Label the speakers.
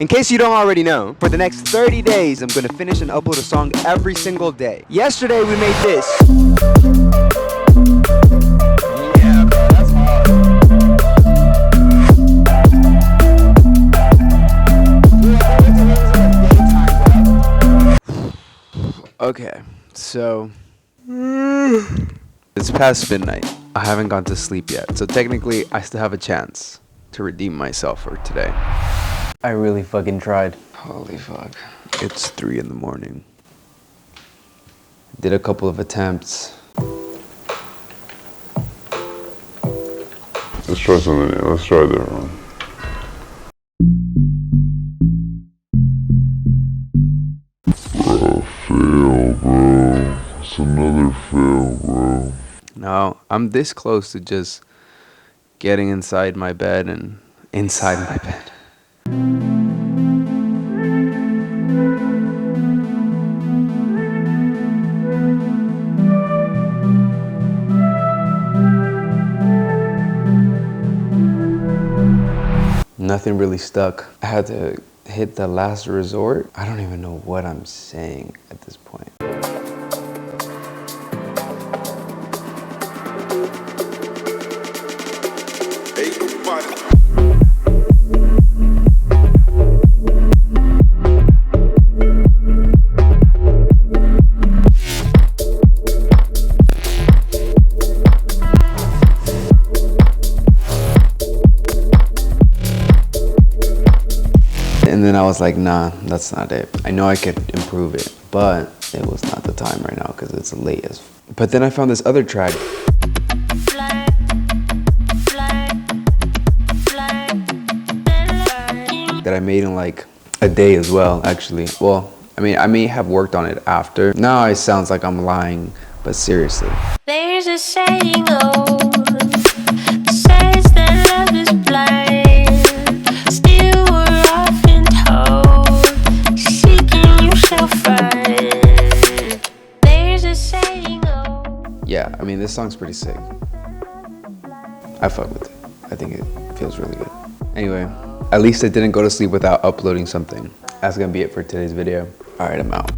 Speaker 1: In case you don't already know, for the next 30 days, I'm gonna finish and upload a song every single day. Yesterday, we made this. Yeah, bro, that's hard. Okay, so it's past midnight. I haven't gone to sleep yet, so technically I still have a chance to redeem myself for today.
Speaker 2: I really fucking tried.
Speaker 1: Holy fuck. It's 3 in the morning. Did a couple of attempts.
Speaker 3: Let's try something new. Let's try that one. Bro, fail, bro. It's another fail, bro.
Speaker 1: No, I'm this close to just getting inside my bed and inside my bed. Nothing really stuck. I had to hit the last resort. I don't even know what I'm saying at this point. And then I was like, nah, that's not it. I know I could improve it, but it was not the time right now because it's late as. But then I found this other track that I made in like a day as well, actually. Well, I mean, I may have worked on it after. Now it sounds like I'm lying, but seriously.
Speaker 4: There's a saying old that says that love is blind. Still we're often told, seeking you shall find. There's a saying old.
Speaker 1: Yeah, I mean, this song's pretty sick. I fuck with it. I think it feels really good. Anyway, at least I didn't go to sleep without uploading something. That's gonna be it for today's video. All right, I'm out.